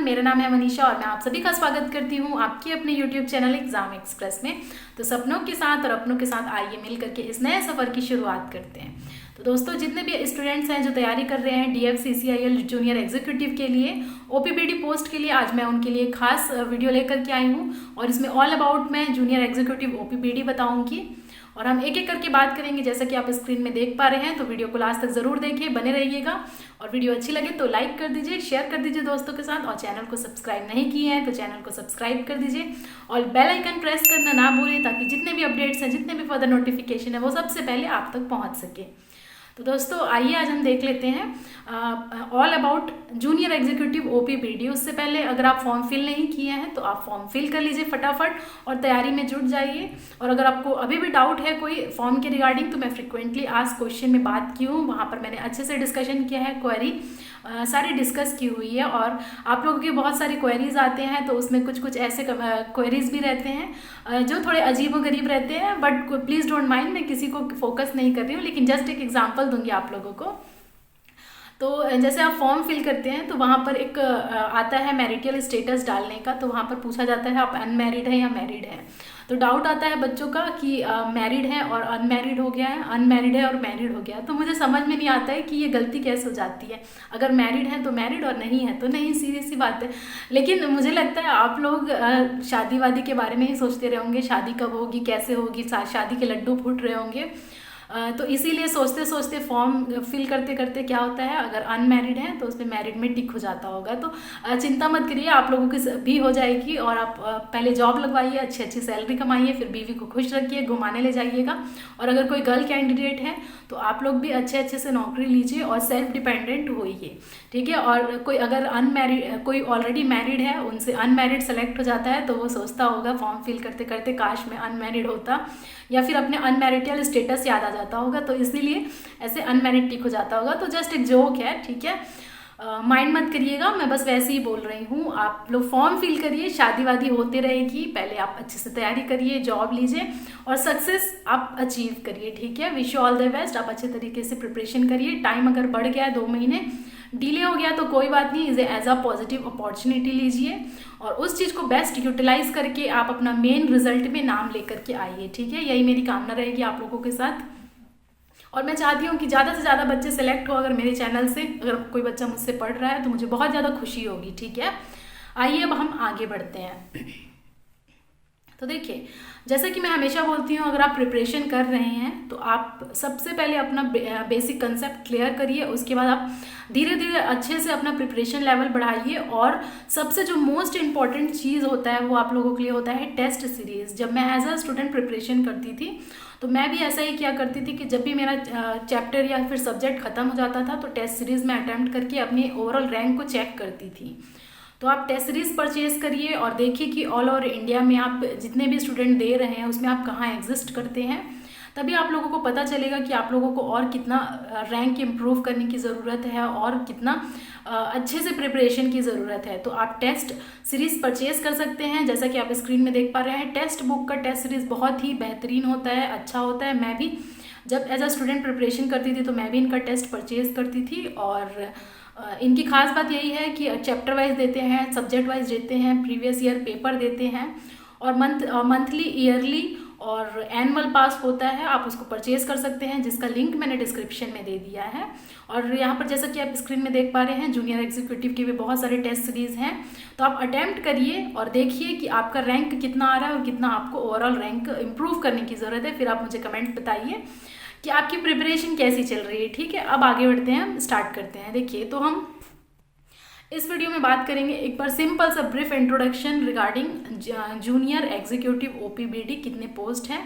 मेरा नाम है मनीषा और मैं आप सभी का स्वागत करती हूँ आपके अपने YouTube चैनल एग्जाम एक्सप्रेस में। तो सपनों के साथ और अपनों के साथ आइए मिल करके इस नए सफ़र की शुरुआत करते हैं। तो दोस्तों, जितने भी स्टूडेंट्स हैं जो तैयारी कर रहे हैं DFCCIL जूनियर एग्जीक्यूटिव के लिए, OPBD पोस्ट के लिए, आज मैं उनके लिए खास वीडियो लेकर के आई हूँ और इसमें ऑल अबाउट मैं जूनियर एग्जीक्यूटिव OPBD बताऊँगी और हम एक एक करके बात करेंगे। जैसा कि आप स्क्रीन में देख पा रहे हैं, तो वीडियो को लास्ट तक ज़रूर देखिए, बने रहिएगा। और वीडियो अच्छी लगे तो लाइक कर दीजिए, शेयर कर दीजिए दोस्तों के साथ, और चैनल को सब्सक्राइब नहीं किए हैं तो चैनल को सब्सक्राइब कर दीजिए और बेल आइकन प्रेस करना ना भूलें, ताकि जितने भी अपडेट्स हैं, जितने भी फर्दर नोटिफिकेशन है, वो सबसे पहले आप तक पहुँच सके। तो दोस्तों आइए आज हम देख लेते हैं all about junior executive OPBD। उससे पहले अगर आप फॉर्म फिल नहीं किए हैं तो आप फॉर्म फिल कर लीजिए फटाफट और तैयारी में जुट जाइए। और अगर आपको अभी भी डाउट है कोई फॉर्म के रिगार्डिंग, तो मैं फ्रिक्वेंटली आस्क्ड क्वेश्चन में बात की हूँ, वहाँ पर मैंने अच्छे से डिस्कशन किया है, क्वेरी सारी डिस्कस की हुई है। और आप लोगों के बहुत सारी क्वेरीज आते हैं, तो उसमें कुछ कुछ ऐसे क्वेरीज भी रहते हैं जो थोड़े अजीब व गरीब रहते हैं, बट प्लीज़ डोंट माइंड, मैं किसी को फोकस नहीं कर रही हूँ, लेकिन जस्ट एक एग्जांपल दूंगी आप लोगों को। तो जैसे आप फॉर्म फिल करते हैं तो वहाँ पर एक आता है मैरिटल स्टेटस डालने का, तो वहाँ पर पूछा जाता है आप अनमैरिड है या मैरिड है। तो डाउट आता है बच्चों का कि मैरिड है और अनमैरिड हो गया है, अनमैरिड है और मैरिड हो गया है। तो मुझे समझ में नहीं आता है कि ये गलती कैसे हो जाती है। अगर मैरिड है तो मैरिड और नहीं है तो नहीं, सीधी सी बात है। लेकिन मुझे लगता है आप लोग शादी वादी के बारे में ही सोचते रहे होंगे, शादी कब होगी, कैसे होगी, शादी के लड्डू फूट रहे होंगे। तो इसीलिए सोचते सोचते फॉर्म फिल करते करते क्या होता है, अगर अनमैरिड है तो उसमें मैरिड में टिक हो जाता होगा। तो चिंता मत करिए, आप लोगों की भी हो जाएगी। और आप पहले जॉब लगवाइए, अच्छी अच्छी सैलरी कमाइए, फिर बीवी को खुश रखिए, घुमाने ले जाइएगा। और अगर कोई गर्ल कैंडिडेट है तो आप लोग भी अच्छे अच्छे से नौकरी लीजिए और सेल्फ डिपेंडेंट होइए, ठीक है। और कोई अगर अनमैरिड, कोई ऑलरेडी मैरिड है, उनसे अनमैरिड सेलेक्ट हो जाता है, तो वो सोचता होगा फॉर्म फिल करते करते काश मैं अनमैरिड होता, या फिर अपने अनमैरिटल स्टेटस याद आ जाता होगा, तो इसीलिए ऐसे अनमैरिड टिक हो जाता होगा। तो जस्ट एक जोक है, ठीक है, माइंड मत करिएगा, मैं बस वैसे ही बोल रही हूँ। आप लोग फॉर्म फिल करिए, शादी वादी होते रहेगी, पहले आप अच्छे से तैयारी करिए, जॉब लीजिए और सक्सेस आप अचीव करिए, ठीक है। Wish you all the best. आप अच्छे तरीके से प्रिपरेशन करिए। टाइम अगर बढ़ गया है, 2 महीने डिले हो गया तो कोई बात नहीं, इसे एज अ पॉजिटिव अपॉर्चुनिटी लीजिए और उस चीज़ को बेस्ट यूटिलाइज करके आप अपना मेन रिजल्ट में नाम लेकर के आइए, ठीक है। यही मेरी कामना रहेगी आप लोगों के साथ। और मैं चाहती हूँ कि ज़्यादा से ज़्यादा बच्चे सेलेक्ट हो। अगर मेरे चैनल से अगर कोई बच्चा मुझसे पढ़ रहा है तो मुझे बहुत ज़्यादा खुशी होगी, ठीक है। आइए अब हम आगे बढ़ते हैं। तो देखिए, जैसे कि मैं हमेशा बोलती हूँ, अगर आप प्रिपरेशन कर रहे हैं तो आप सबसे पहले अपना बेसिक कंसेप्ट क्लियर करिए। उसके बाद आप धीरे धीरे अच्छे से अपना प्रिपरेशन लेवल बढ़ाइए। और सबसे जो मोस्ट इम्पॉर्टेंट चीज़ होता है वो आप लोगों के लिए होता है टेस्ट सीरीज़। जब मैं एज अ स्टूडेंट प्रिपरेशन करती थी तो मैं भी ऐसा ही किया करती थी कि जब भी मेरा चैप्टर या फिर सब्जेक्ट ख़त्म हो जाता था तो टेस्ट सीरीज़ में अटैम्प्ट करके अपनी ओवरऑल रैंक को चेक करती थी। तो आप टेस्ट सीरीज़ परचेज करिए और देखिए कि ऑल ओवर इंडिया में आप जितने भी स्टूडेंट दे रहे हैं उसमें आप कहाँ एग्जिस्ट करते हैं। तभी आप लोगों को पता चलेगा कि आप लोगों को और कितना रैंक इम्प्रूव करने की ज़रूरत है और कितना अच्छे से प्रिपरेशन की ज़रूरत है। तो आप टेस्ट सीरीज़ परचेज कर सकते हैं। जैसा कि आप स्क्रीन में देख पा रहे हैं, टेक्स्ट बुक का टेस्ट सीरीज़ बहुत ही बेहतरीन होता है, अच्छा होता है। मैं भी जब एज अ स्टूडेंट प्रिपरेशन करती थी तो मैं भी इनका टेस्ट परचेज करती थी। और इनकी खास बात यही है कि चैप्टर वाइज देते हैं, सब्जेक्ट वाइज देते हैं, प्रीवियस ईयर पेपर देते हैं और मंथली, ईयरली और एनुअल पास होता है। आप उसको परचेज कर सकते हैं, जिसका लिंक मैंने डिस्क्रिप्शन में दे दिया है। और यहाँ पर जैसा कि आप स्क्रीन में देख पा रहे हैं, जूनियर एग्जीक्यूटिव के भी बहुत सारे टेस्ट सीरीज़ हैं। तो आप अटैम्प्ट करिए और देखिए कि आपका रैंक कितना आ रहा है और कितना आपको ओवरऑल रैंक इम्प्रूव करने की ज़रूरत है। फिर आप मुझे कमेंट बताइए कि आपकी प्रिपरेशन कैसी चल रही है, ठीक है। अब आगे बढ़ते हैं, हम स्टार्ट करते हैं। देखिए, तो हम इस वीडियो में बात करेंगे एक बार सिंपल सा brief introduction regarding junior executive OPBD, कितने पोस्ट हैं।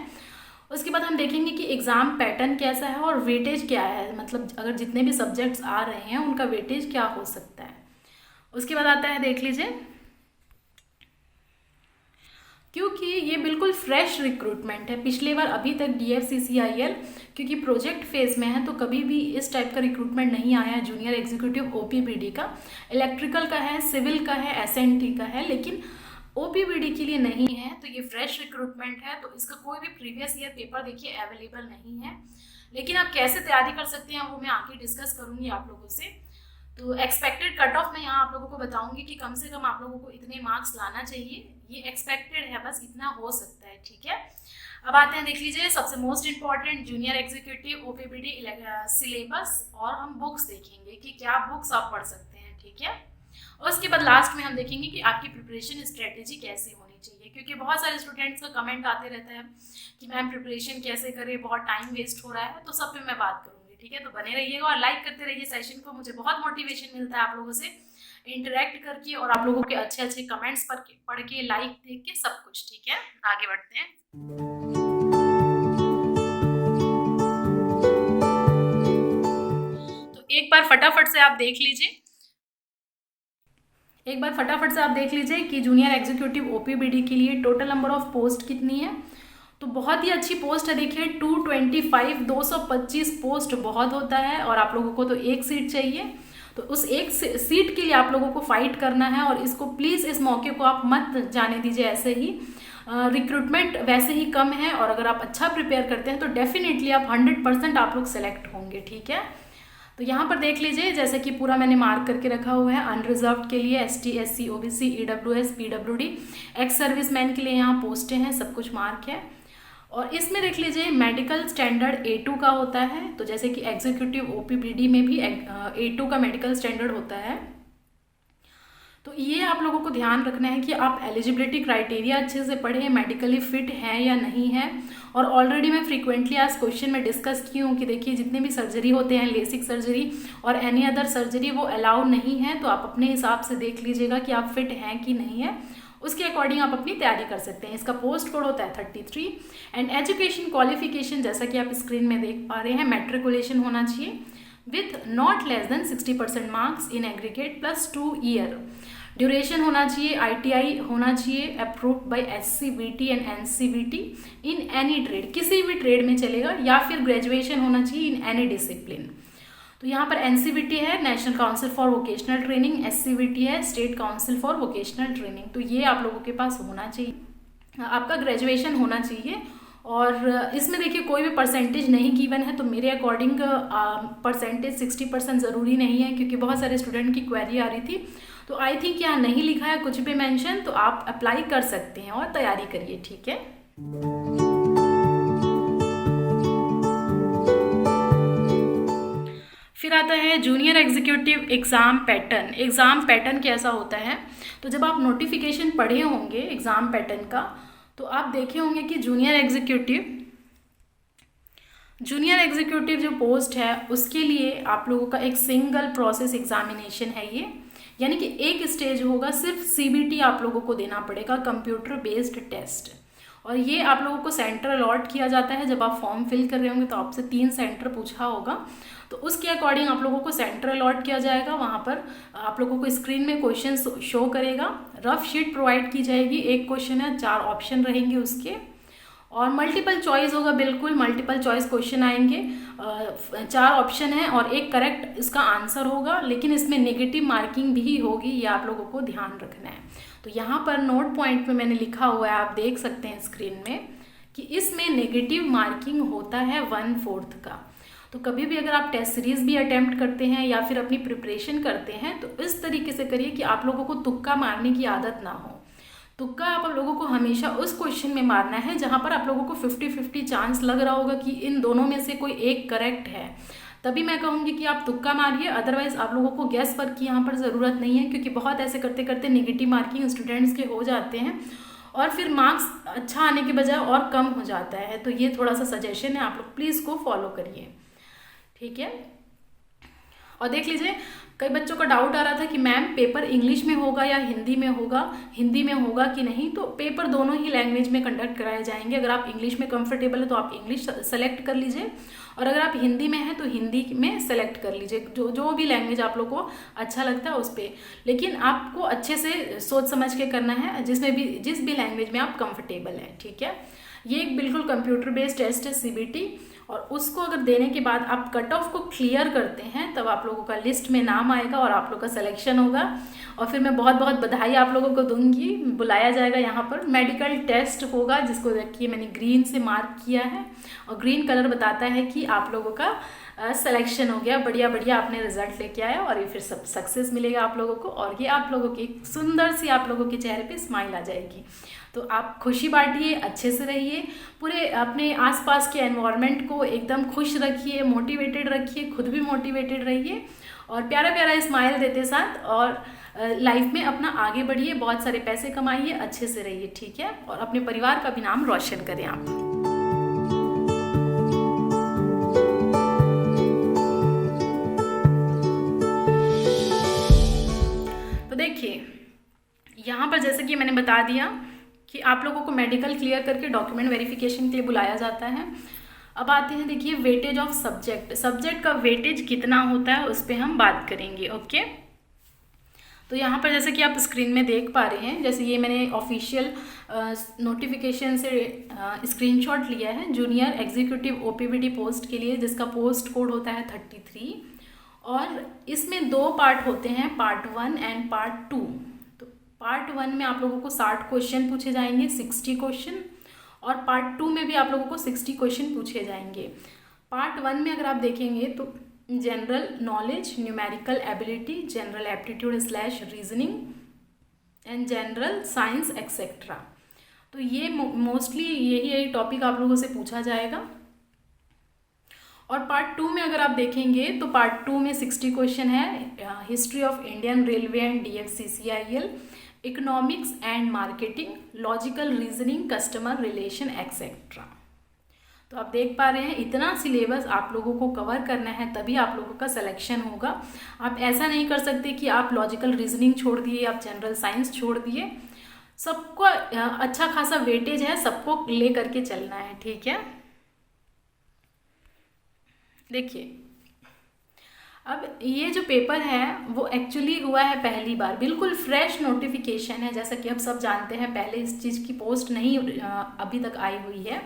उसके बाद हम देखेंगे कि एग्ज़ाम पैटर्न कैसा है और वेटेज क्या है, मतलब अगर जितने भी सब्जेक्ट्स आ रहे हैं उनका वेटेज क्या हो सकता है। उसके बाद आता है, देख लीजिए, क्योंकि ये बिल्कुल फ्रेश रिक्रूटमेंट है। पिछले बार अभी तक DFCCIL क्योंकि प्रोजेक्ट फेज में है तो कभी भी इस टाइप का रिक्रूटमेंट नहीं आया है जूनियर एग्जीक्यूटिव OPBD का। इलेक्ट्रिकल का है, सिविल का है, SNT का है, लेकिन OPBD के लिए नहीं है। तो ये फ्रेश रिक्रूटमेंट है, तो इसका कोई भी प्रीवियस ईयर पेपर देखिए अवेलेबल नहीं है। लेकिन आप कैसे तैयारी कर सकते हैं वो मैं आगे डिस्कस करूँगी आप लोगों से। तो एक्सपेक्टेड कट ऑफ मैं यहाँ आप लोगों को बताऊंगी कि कम से कम आप लोगों को इतने मार्क्स लाना चाहिए, ये एक्सपेक्टेड है, बस इतना हो सकता है, ठीक है। अब आते हैं, देख लीजिए सबसे most important junior executive OPBD syllabus, और हम बुक्स देखेंगे कि क्या बुक्स आप पढ़ सकते हैं, ठीक है। और उसके बाद लास्ट में हम देखेंगे कि आपकी प्रिपरेशन स्ट्रेटेजी कैसे होनी चाहिए, क्योंकि बहुत सारे स्टूडेंट्स का कमेंट आते रहता है कि मैम प्रिपरेशन कैसे करें, बहुत टाइम वेस्ट हो रहा है, तो सब पे मैं बात करूँगी, ठीक है। तो बने रहिएगा और लाइक करते रहिए सेशन को, मुझे बहुत मोटिवेशन मिलता है आप लोगों से इंटरेक्ट करके और आप लोगों के अच्छे अच्छे कमेंट्स पढ़ के लाइक देख के सब कुछ, ठीक है। आगे बढ़ते हैं। तो एक बार फटाफट से आप देख लीजिए कि जूनियर एग्जीक्यूटिव ओपीबीडी के लिए टोटल नंबर ऑफ पोस्ट कितनी है। तो बहुत ही अच्छी पोस्ट है, देखिए 225, 225 पोस्ट बहुत होता है, और आप लोगों को तो एक सीट चाहिए, तो उस एक सीट के लिए आप लोगों को फाइट करना है, और इसको प्लीज़ इस मौके को आप मत जाने दीजिए ऐसे ही। रिक्रूटमेंट वैसे ही कम है, और अगर आप अच्छा प्रिपेयर करते हैं तो डेफिनेटली आप 100% आप लोग सेलेक्ट होंगे, ठीक है। तो यहाँ पर देख लीजिए, जैसे कि पूरा मैंने मार्क करके रखा हुआ है। अनरिजर्व्ड के लिए ST SC OBC EWS PWD, ex serviceman के लिए यहाँ पोस्टें हैं, सब कुछ मार्क है। और इसमें देख लीजिए मेडिकल स्टैंडर्ड A2 का होता है, तो जैसे कि एग्जीक्यूटिव ओपीबीडी में भी A2 का मेडिकल स्टैंडर्ड होता है। तो ये आप लोगों को ध्यान रखना है कि आप एलिजिबिलिटी क्राइटेरिया अच्छे से पढ़ें, मेडिकली फिट है या नहीं है। और ऑलरेडी मैं फ्रीक्वेंटली आज क्वेश्चन में डिस्कस की हूँ कि देखिए जितने भी सर्जरी होते हैं, लेसिक सर्जरी और एनी अदर सर्जरी, वो अलाउ नहीं है, तो आप अपने हिसाब से देख लीजिएगा कि आप फिट हैं कि नहीं है, उसके अकॉर्डिंग आप अपनी तैयारी कर सकते हैं। इसका पोस्ट कोड होता है 33। एंड एजुकेशन क्वालिफिकेशन जैसा कि आप स्क्रीन में देख पा रहे हैं, मैट्रिकुलेशन होना चाहिए with not less than 60% marks in aggregate plus 2 year. Duration होना चाहिए, ITI होना चाहिए approved by SCVT and NCVT in any trade, किसी भी ट्रेड में चलेगा, या फिर ग्रेजुएशन होना चाहिए इन एनी डिसिप्लिन। तो यहाँ पर NCVT है national council for vocational training, SCVT है state council for vocational training. तो ये आप लोगों के पास होना चाहिए, आपका ग्रेजुएशन होना चाहिए। और इसमें देखिए कोई भी परसेंटेज नहीं गिवन है, तो मेरे अकॉर्डिंग परसेंटेज 60% ज़रूरी नहीं है, क्योंकि बहुत सारे स्टूडेंट की क्वेरी आ रही थी। तो आई थिंक यहाँ नहीं लिखा है कुछ भी मेंशन, तो आप अप्लाई कर सकते हैं और तैयारी करिए, ठीक है। फिर आता है junior executive exam pattern. Exam pattern कैसा होता है, तो जब आप नोटिफिकेशन पढ़े होंगे एग्ज़ाम पैटर्न का, तो आप देखे होंगे कि जूनियर एग्जीक्यूटिव जो पोस्ट है उसके लिए आप लोगों का एक सिंगल प्रोसेस एग्जामिनेशन है ये, यानी कि एक स्टेज होगा, सिर्फ CBT आप लोगों को देना पड़ेगा, कंप्यूटर बेस्ड टेस्ट। और ये आप लोगों को सेंटर अलॉट किया जाता है, जब आप फॉर्म फिल कर रहे होंगे तो आपसे 3 सेंटर पूछा होगा, तो उसके अकॉर्डिंग आप लोगों को सेंटर अलॉट किया जाएगा। वहाँ पर आप लोगों को स्क्रीन में क्वेश्चन शो करेगा, रफ शीट प्रोवाइड की जाएगी, एक क्वेश्चन है, 4 ऑप्शन रहेंगे उसके, और मल्टीपल चॉइस होगा, बिल्कुल मल्टीपल चॉइस क्वेश्चन आएंगे, 4 ऑप्शन है और एक करेक्ट इसका आंसर होगा, लेकिन इसमें नेगेटिव मार्किंग भी होगी, ये आप लोगों को ध्यान रखना है। तो यहाँ पर नोट पॉइंट पे मैंने लिखा हुआ है, आप देख सकते हैं स्क्रीन में, कि इसमें नेगेटिव मार्किंग होता है 1/4 का। तो कभी भी अगर आप टेस्ट सीरीज भी अटेम्प्ट करते हैं या फिर अपनी प्रिपरेशन करते हैं, तो इस तरीके से करिए कि आप लोगों को तुक्का मारने की आदत ना हो। तुक्का आप लोगों को हमेशा उस क्वेश्चन में मारना है जहाँ पर आप लोगों को 50-50 चांस लग रहा होगा कि इन दोनों में से कोई एक करेक्ट है, तभी मैं कहूँगी कि आप तुक्का मारिए। अदरवाइज आप लोगों को गैस वर्क की यहाँ पर ज़रूरत नहीं है, क्योंकि बहुत ऐसे करते करते नेगेटिव मार्किंग स्टूडेंट्स के हो जाते हैं और फिर मार्क्स अच्छा आने के बजाय और कम हो जाता है। तो ये थोड़ा सा सजेशन है, आप लोग प्लीज़ को फॉलो करिए, ठीक है। और देख लीजिए, कई बच्चों का डाउट आ रहा था कि मैम पेपर इंग्लिश में होगा या हिंदी में होगा कि नहीं। तो पेपर दोनों ही लैंग्वेज में कंडक्ट कराए जाएंगे। अगर आप इंग्लिश में कंफर्टेबल है तो आप इंग्लिश सेलेक्ट कर लीजिए, और अगर आप हिंदी में हैं तो हिंदी में सेलेक्ट कर लीजिए, जो भी लैंग्वेज आप लोग को अच्छा लगता है उस पर। लेकिन आपको अच्छे से सोच समझ के करना है, जिस भी लैंग्वेज में आप कंफर्टेबल हैं, ठीक है। ये एक बिल्कुल कंप्यूटर बेस्ड टेस्ट है CBT, और उसको अगर देने के बाद आप कट ऑफ को क्लियर करते हैं, तब आप लोगों का लिस्ट में नाम आएगा और आप लोग का सिलेक्शन होगा। और फिर मैं बहुत बहुत बधाई आप लोगों को दूंगी, बुलाया जाएगा यहाँ पर, मेडिकल टेस्ट होगा, जिसको देखिए मैंने ग्रीन से मार्क किया है, और ग्रीन कलर बताता है कि आप लोगों का सिलेक्शन हो गया, बढ़िया बढ़िया आपने रिजल्ट लेके आया और ये फिर सब सक्सेस मिलेगा आप लोगों को, और ये आप लोगों की सुंदर सी आप लोगों के चेहरे पे स्माइल आ जाएगी। तो आप खुशी बांटिए, अच्छे से रहिए, पूरे अपने आसपास के एनवायरनमेंट को एकदम खुश रखिए, मोटिवेटेड रखिए, खुद भी मोटिवेटेड रहिए और प्यारा प्यारा स्माइल देते साथ और लाइफ में अपना आगे बढ़िए, बहुत सारे पैसे कमाइए, अच्छे से रहिए, ठीक है, और अपने परिवार का भी नाम रोशन करें आप। तो देखिए यहाँ पर जैसे कि मैंने बता दिया कि आप लोगों को मेडिकल क्लियर करके डॉक्यूमेंट वेरिफिकेशन के लिए बुलाया जाता है। अब आते हैं, देखिए वेटेज ऑफ सब्जेक्ट का वेटेज कितना होता है उस पर हम बात करेंगे। ओके, तो यहाँ पर जैसे कि आप स्क्रीन में देख पा रहे हैं, जैसे ये मैंने ऑफिशियल नोटिफिकेशन से स्क्रीनशॉट लिया है जूनियर एग्जीक्यूटिव ओपीबीडी पोस्ट के लिए, जिसका पोस्ट कोड होता है 33 और इसमें 2 पार्ट होते हैं, पार्ट 1 एंड पार्ट 2। तो पार्ट 1 में आप लोगों को 60 क्वेश्चन पूछे जाएंगे, 60 क्वेश्चन, और पार्ट 2 में भी आप लोगों को 60 क्वेश्चन पूछे जाएंगे। पार्ट 1 में अगर आप देखेंगे तो general knowledge, numerical ability, general aptitude / reasoning and general science etcetera. तो ये मोस्टली यही टॉपिक आप लोगों से पूछा जाएगा। और पार्ट 2 में अगर आप देखेंगे तो पार्ट 2 में 60 क्वेश्चन है, history of Indian railway and DFCCIL, economics and marketing, logical reasoning, customer relation etcetera. तो आप देख पा रहे हैं इतना सिलेबस आप लोगों को कवर करना है, तभी आप लोगों का सिलेक्शन होगा। आप ऐसा नहीं कर सकते कि आप लॉजिकल रीजनिंग छोड़ दिए, आप जनरल साइंस छोड़ दिए। सबको अच्छा खासा वेटेज है, सबको ले करके चलना है, ठीक है। देखिए अब ये जो पेपर है वो एक्चुअली हुआ है पहली बार, बिल्कुल फ्रेश नोटिफिकेशन है। जैसा कि आप सब जानते हैं पहले इस चीज़ की पोस्ट नहीं अभी तक आई हुई है।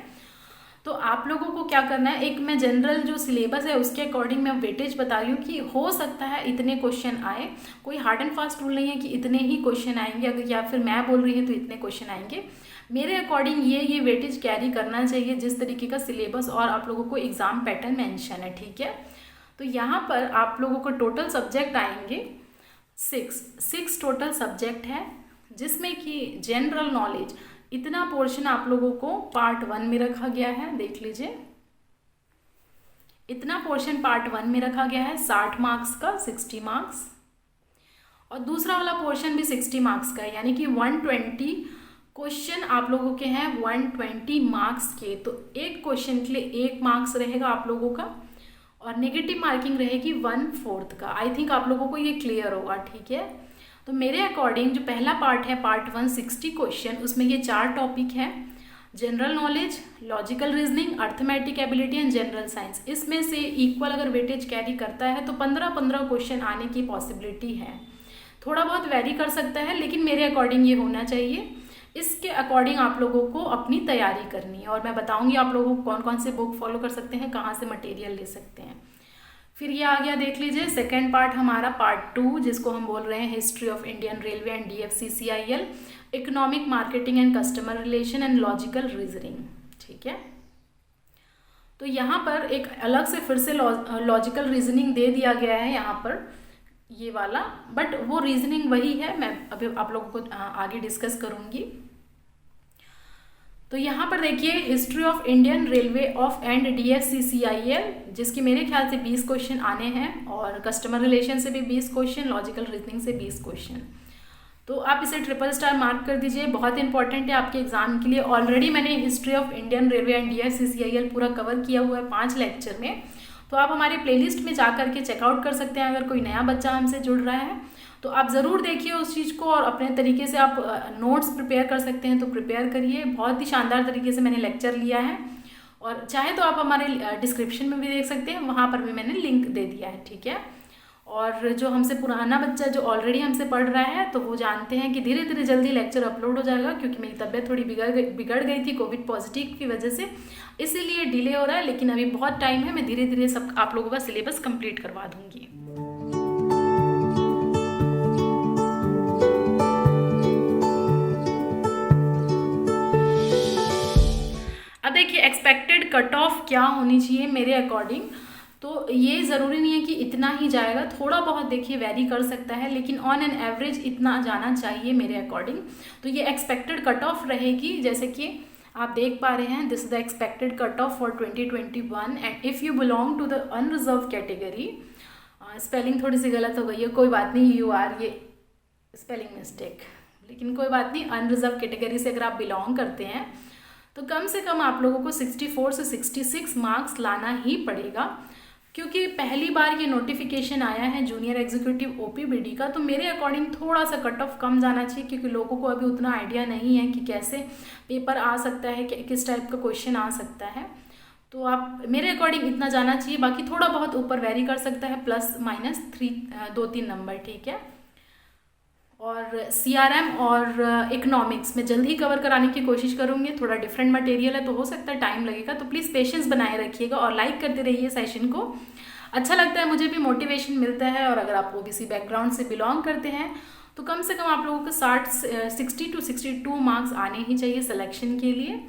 तो आप लोगों को क्या करना है, एक मैं जनरल जो सिलेबस है उसके अकॉर्डिंग मैं वेटेज बता रही हूँ कि हो सकता है इतने क्वेश्चन आए, कोई हार्ड एंड फास्ट रूल नहीं है कि इतने ही क्वेश्चन आएंगे, अगर या फिर मैं बोल रही हूँ तो इतने क्वेश्चन आएंगे। मेरे अकॉर्डिंग ये वेटेज कैरी करना चाहिए जिस तरीके का सिलेबस और आप लोगों को एग्जाम पैटर्न मेंशन है, ठीक है। तो यहाँ पर आप लोगों को टोटल सब्जेक्ट आएंगे 6 टोटल सब्जेक्ट है, जिसमें कि जनरल नॉलेज इतना पोर्शन आप लोगों को पार्ट 1 में रखा गया है, देख लीजिए इतना पोर्शन पार्ट 1 में रखा गया है 60 मार्क्स का, 60 मार्क्स, और दूसरा वाला पोर्शन भी 60 मार्क्स का है, यानी कि 120 क्वेश्चन आप लोगों के हैं 120 मार्क्स के। तो एक क्वेश्चन के लिए 1 मार्क्स रहेगा आप लोगों का और नेगेटिव मार्किंग रहेगी 1/4 का। आई थिंक आप लोगों को ये क्लियर होगा, ठीक है। तो मेरे अकॉर्डिंग जो पहला पार्ट है पार्ट 1 60 क्वेश्चन, उसमें ये 4 टॉपिक है, general knowledge, logical reasoning, arithmetic ability and general science. इसमें से इक्वल अगर वेटेज कैरी करता है तो 15-15 क्वेश्चन आने की पॉसिबिलिटी है। थोड़ा बहुत वेरी कर सकता है लेकिन मेरे अकॉर्डिंग ये होना चाहिए। इसके अकॉर्डिंग आप लोगों को अपनी तैयारी करनी है और मैं बताऊंगी आप लोगों को कौन कौन से बुक फॉलो कर सकते हैं, कहाँ से मटेरियल ले सकते हैं। फिर ये आ गया, देख लीजिए सेकेंड पार्ट हमारा पार्ट 2, जिसको हम बोल रहे हैं history of Indian railway and DFCCIL, economic, marketing and customer relation and logical reasoning, ठीक है। तो यहाँ पर एक अलग से फिर से लॉजिकल रीजनिंग दे दिया गया है यहाँ पर ये वाला, बट वो रीजनिंग वही है, मैं अभी आप लोगों को आगे डिस्कस करूँगी। तो यहाँ पर देखिए history of Indian railway of and DFCCIL, जिसकी मेरे ख्याल से 20 क्वेश्चन आने हैं, और कस्टमर रिलेशन से भी 20 क्वेश्चन, लॉजिकल रीजनिंग से 20 क्वेश्चन। तो आप इसे ट्रिपल स्टार मार्क कर दीजिए, बहुत इंपॉर्टेंट है आपके एग्जाम के लिए। ऑलरेडी मैंने history of Indian railway and DFCCIL पूरा कवर किया हुआ है 5 लेक्चर में, तो आप हमारे प्लेलिस्ट में जा करके चेकआउट कर सकते हैं। अगर कोई नया बच्चा हमसे जुड़ रहा है तो आप ज़रूर देखिए उस चीज़ को और अपने तरीके से आप नोट्स प्रिपेयर कर सकते हैं तो प्रिपेयर करिए। बहुत ही शानदार तरीके से मैंने लेक्चर लिया है और चाहे तो आप हमारे डिस्क्रिप्शन में भी देख सकते हैं, वहाँ पर भी मैंने लिंक दे दिया है, ठीक है। और जो हमसे पुराना बच्चा जो ऑलरेडी हमसे पढ़ रहा है तो वो जानते हैं कि धीरे धीरे जल्दी लेक्चर अपलोड हो जाएगा, क्योंकि मेरी तबीयत थोड़ी बिगड़ गई थी कोविड पॉजिटिव की वजह से, इसीलिए डिले हो रहा है। लेकिन अभी बहुत टाइम है, मैं धीरे धीरे सब आप लोगों का सिलेबस कंप्लीट करवा दूंगी। अब देखिए एक्सपेक्टेड कट ऑफ क्या होनी चाहिए मेरे अकॉर्डिंग। तो ये ज़रूरी नहीं है कि इतना ही जाएगा, थोड़ा बहुत देखिए वेरी कर सकता है, लेकिन ऑन एन एवरेज इतना जाना चाहिए मेरे अकॉर्डिंग। तो ये एक्सपेक्टेड कट ऑफ रहेगी, जैसे कि आप देख पा रहे हैं, this is the expected cut off for 2021 and if you belong to the unreserve category, spelling थोड़ी सी गलत हो गई है, कोई बात नहीं, यू आर, ये स्पेलिंग मिस्टेक, लेकिन कोई बात नहीं, अनरिजर्व कैटेगरी से अगर आप बिलोंग करते हैं तो कम से कम आप लोगों को 64 से 66 मार्क्स लाना ही पड़ेगा, क्योंकि पहली बार ये नोटिफिकेशन आया है जूनियर एग्जीक्यूटिव ओपीबीडी का। तो मेरे अकॉर्डिंग थोड़ा सा कट ऑफ कम जाना चाहिए, क्योंकि लोगों को अभी उतना आइडिया नहीं है कि कैसे पेपर आ सकता है, किस टाइप का क्वेश्चन आ सकता है। तो आप मेरे अकॉर्डिंग इतना जाना चाहिए, बाकी थोड़ा बहुत ऊपर वेरी कर सकता है, प्लस माइनस 2-3 नंबर, ठीक है। और सीआरएम और इकोनॉमिक्स में जल्द ही कवर कराने की कोशिश करूँगी, थोड़ा डिफरेंट मटेरियल है तो हो सकता है टाइम लगेगा, तो प्लीज़ पेशेंस बनाए रखिएगा और लाइक करते रहिए सेशन को, अच्छा लगता है, मुझे भी मोटिवेशन मिलता है। और अगर आप ओबीसी बैकग्राउंड से बिलोंग करते हैं तो कम से कम आप लोगों को 60 to 62 मार्क्स आने ही चाहिए सिलेक्शन के लिए,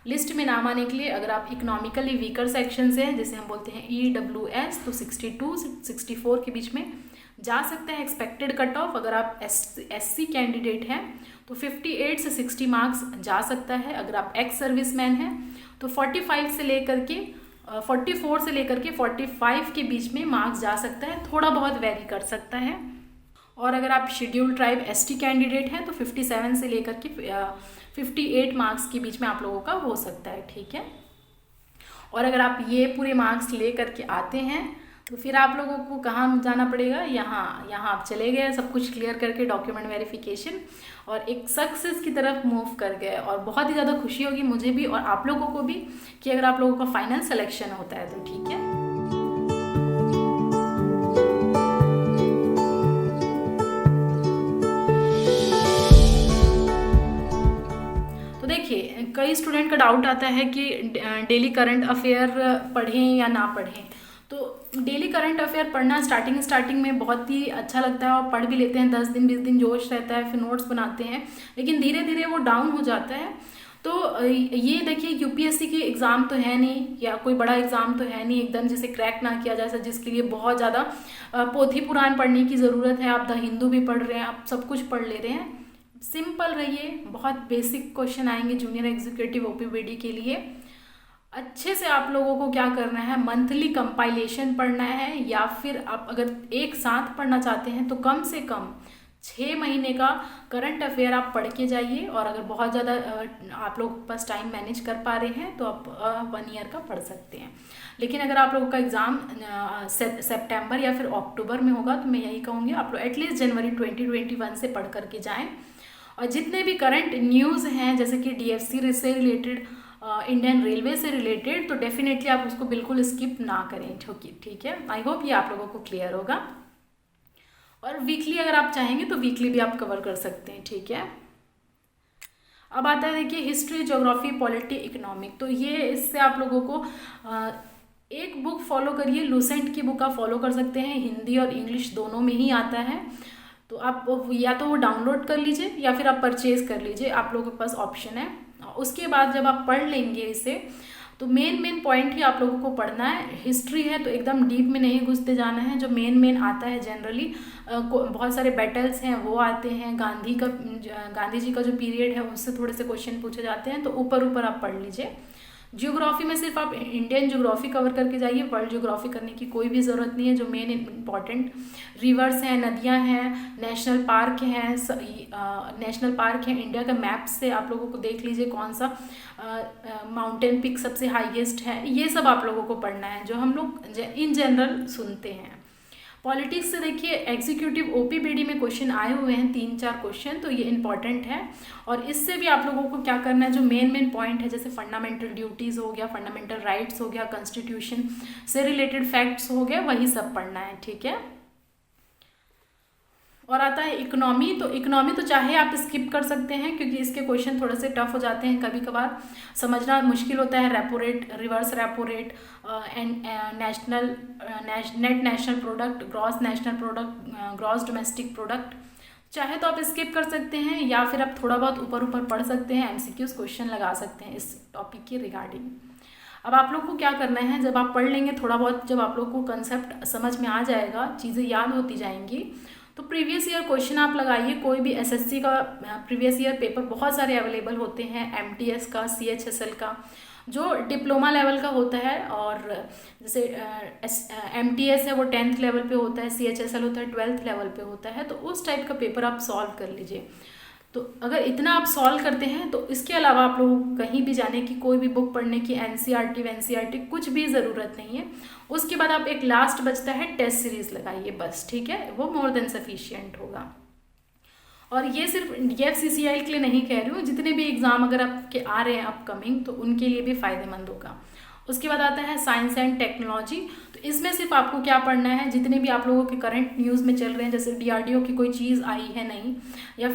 लिस्ट में नाम आने के लिए। अगर आप इकोनॉमिकली वीकर सेक्शन से हैं, जिसे हम बोलते हैं EWS, तो 62 से 64 के बीच में जा सकते हैं एक्सपेक्टेड कट ऑफ। अगर आप SC कैंडिडेट हैं तो 58 से 60 मार्क्स जा सकता है। अगर आप एक्स सर्विसमैन हैं तो 44 से लेकर के 45 के बीच में मार्क्स जा सकता है, थोड़ा बहुत वेरी कर सकता है। और अगर आप शेड्यूल्ड ट्राइब ST कैंडिडेट हैं तो 57 से लेकर के 58 मार्क्स के बीच में आप लोगों का हो सकता है, ठीक है। और अगर आप ये पूरे मार्क्स ले करके आते हैं तो फिर आप लोगों को कहाँ जाना पड़ेगा, यहाँ आप चले गए, सब कुछ क्लियर करके डॉक्यूमेंट वेरिफिकेशन, और एक सक्सेस की तरफ मूव कर गए। और बहुत ही ज़्यादा खुशी होगी मुझे भी और आप लोगों को भी कि अगर आप लोगों का फाइनल सिलेक्शन होता है तो, ठीक है। तो देखिए, कई स्टूडेंट का डाउट आता है कि डेली करंट अफेयर पढ़ें या ना पढ़ें। तो डेली करंट अफेयर पढ़ना स्टार्टिंग में बहुत ही अच्छा लगता है और पढ़ भी लेते हैं, 10 दिन 20 दिन जोश रहता है, फिर नोट्स बनाते हैं, लेकिन धीरे धीरे वो डाउन हो जाता है। तो ये देखिए, यूपीएससी के एग्ज़ाम तो है नहीं, या कोई बड़ा एग्ज़ाम तो है नहीं एकदम जिसे क्रैक ना किया जा सके, जिसके लिए बहुत ज़्यादा पोथी पुराण पढ़ने की ज़रूरत है। आप द हिंदू भी पढ़ रहे हैं, आप सब कुछ पढ़ ले रहे हैं, सिंपल रहिए, बहुत बेसिक क्वेश्चन आएंगे जूनियर एग्जीक्यूटिव ओपीबीडी के लिए। अच्छे से आप लोगों को क्या करना है, मंथली कंपाइलेशन पढ़ना है, या फिर आप अगर एक साथ पढ़ना चाहते हैं तो कम से कम 6 महीने का करंट अफेयर आप पढ़ के जाइए। और अगर बहुत ज़्यादा आप लोग के पास टाइम मैनेज कर पा रहे हैं तो आप 1 ईयर का पढ़ सकते हैं। लेकिन अगर आप लोगों का एग्ज़ाम सितंबर या फिर अक्टूबर में होगा तो मैं यही कहूँगी आप लोग एटलीस्ट जनवरी 2021 से पढ़ करके जाएँ। और जितने भी करंट न्यूज़ हैं, जैसे कि DFC से रिलेटेड, इंडियन रेलवे से रिलेटेड, तो डेफिनेटली आप उसको बिल्कुल स्किप ना करें, ठीक है। आई होप ये आप लोगों को क्लियर होगा। और वीकली अगर आप चाहेंगे तो वीकली भी आप कवर कर सकते हैं, ठीक है। अब आता है देखिए हिस्ट्री, ज्योग्राफी, पॉलिटी, इकोनॉमिक। तो ये इससे आप लोगों को एक बुक फॉलो करिए, लूसेंट की बुक आप फॉलो कर सकते हैं, हिंदी और इंग्लिश दोनों में ही आता है। तो आप या तो वो डाउनलोड कर लीजिए या फिर आप परचेज़ कर लीजिए, आप लोगों के पास ऑप्शन है। उसके बाद जब आप पढ़ लेंगे इसे तो मेन पॉइंट ही आप लोगों को पढ़ना है। हिस्ट्री है तो एकदम डीप में नहीं घुसते जाना है, जो मेन आता है जनरली बहुत सारे बैटल्स हैं वो आते हैं, गांधी जी का जो पीरियड है उससे थोड़े से क्वेश्चन पूछे जाते हैं, तो ऊपर आप पढ़ लीजिए। ज्योग्राफी में सिर्फ आप इंडियन ज्योग्राफी कवर करके जाइए, वर्ल्ड ज्योग्राफी करने की कोई भी ज़रूरत नहीं है। जो मेन इंपॉर्टेंट रिवर्स हैं, नदियां हैं, नेशनल पार्क हैं, इंडिया का मैप से आप लोगों को देख लीजिए कौन सा माउंटेन पिक सबसे हाईएस्ट है, ये सब आप लोगों को पढ़ना है जो हम लोग इन जनरल सुनते हैं। पॉलिटिक्स से देखिए एग्जीक्यूटिव ओपीबीडी में क्वेश्चन आए हुए हैं 3-4 क्वेश्चन, तो ये इंपॉर्टेंट है। और इससे भी आप लोगों को क्या करना है, जो मेन पॉइंट है जैसे फंडामेंटल ड्यूटीज़ हो गया, फंडामेंटल राइट्स हो गया, कॉन्स्टिट्यूशन से रिलेटेड फैक्ट्स हो गया, वही सब पढ़ना है, ठीक है। और आता है इकोनॉमी। तो इकोनॉमी तो चाहे आप स्किप कर सकते हैं क्योंकि इसके क्वेश्चन थोड़े से टफ हो जाते हैं, कभी कभार समझना मुश्किल होता है। Repo rate, reverse repo rate, and net national product, gross national product, gross domestic product, चाहे तो आप स्किप कर सकते हैं या फिर आप थोड़ा बहुत ऊपर पढ़ सकते हैं, MCQs क्वेश्चन लगा सकते हैं इस टॉपिक के रिगार्डिंग। अब आप लोग को क्या करना है, जब आप पढ़ लेंगे थोड़ा बहुत, जब आप लोग को कंसेप्ट समझ में आ जाएगा, चीज़ें याद होती जाएंगी, तो प्रीवियस ईयर क्वेश्चन आप लगाइए। कोई भी एसएससी का प्रीवियस ईयर पेपर बहुत सारे अवेलेबल होते हैं, एमटीएस का, सीएचएसएल का, जो डिप्लोमा लेवल का होता है, और जैसे एमटीएस है वो 10th लेवल पे होता है, सीएचएसएल होता है 12th लेवल पे होता है, तो उस टाइप का पेपर आप सॉल्व कर लीजिए। तो अगर इतना आप सॉल्व करते हैं तो इसके अलावा आप लोगों को कहीं भी जाने की, कोई भी बुक पढ़ने की, एनसीईआरटी कुछ भी ज़रूरत नहीं है। उसके बाद आप एक लास्ट बचता है टेस्ट सीरीज लगाइए बस, ठीक है, वो मोर देन सफिशिएंट होगा। और ये सिर्फ एफसीसीआई के लिए नहीं कह रही हूँ, जितने भी एग्ज़ाम अगर आपके आ रहे हैं अपकमिंग, तो उनके लिए भी फ़ायदेमंद होगा। उसके बाद आता है साइंस एंड टेक्नोलॉजी। तो इसमें सिर्फ आपको क्या पढ़ना है, जितने भी आप लोगों के करंट न्यूज़ में चल रहे हैं, जैसे डीआरडीओ की कोई चीज़ आई है नहीं, या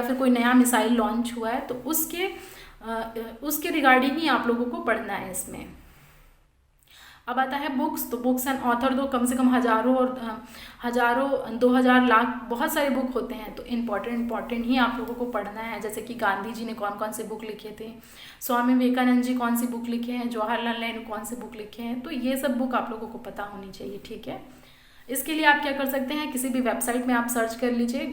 फिर कोई नया मिसाइल लॉन्च हुआ है, तो उसके रिगार्डिंग ही आप लोगों को पढ़ना है इसमें। अब आता है बुक्स। तो बुक्स एंड ऑथर, तो कम से कम हज़ारों 2000 लाख बहुत सारे बुक होते हैं, तो इम्पॉर्टेंट ही आप लोगों को पढ़ना है। जैसे कि गांधी जी ने कौन कौन से बुक लिखे थे, स्वामी विवेकानंद जी कौन सी बुक लिखे हैं, जवाहरलाल नेहरू कौन से बुक लिखे हैं, तो ये सब बुक आप लोगों को पता होनी चाहिए, ठीक है। इसके लिए आप क्या कर सकते हैं, किसी भी वेबसाइट में आप सर्च कर लीजिए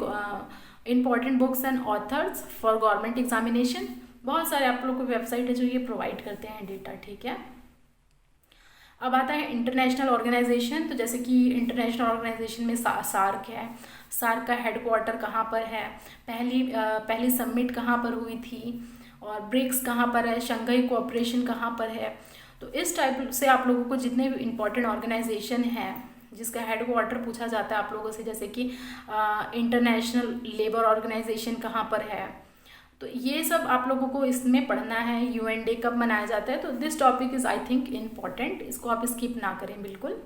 important books and authors for government examination. बहुत सारे आप लोग को वेबसाइट है जो ये प्रोवाइड करते हैं डेटा, ठीक है। अब आता है इंटरनेशनल ऑर्गेनाइजेशन। तो जैसे कि इंटरनेशनल ऑर्गेनाइजेशन में सार्क है, सार्क का हेडक्वार्टर कहाँ पर है, पहली समिट कहाँ पर हुई थी, और ब्रिक्स कहाँ पर है, शंघाई कोऑपरेशन कहाँ पर है। तो इस टाइप से आप लोगों को जितने भी इम्पोर्टेंट ऑर्गेनाइजेशन है जिसका हेडक्वार्टर पूछा जाता है आप लोगों से, जैसे कि इंटरनेशनल लेबर ऑर्गेनाइजेशन कहाँ पर है, तो ये सब आप लोगों को इसमें पढ़ना है। यूएन डे कब मनाया जाता है, तो this topic is I think important, इसको आप स्किप ना करें बिल्कुल।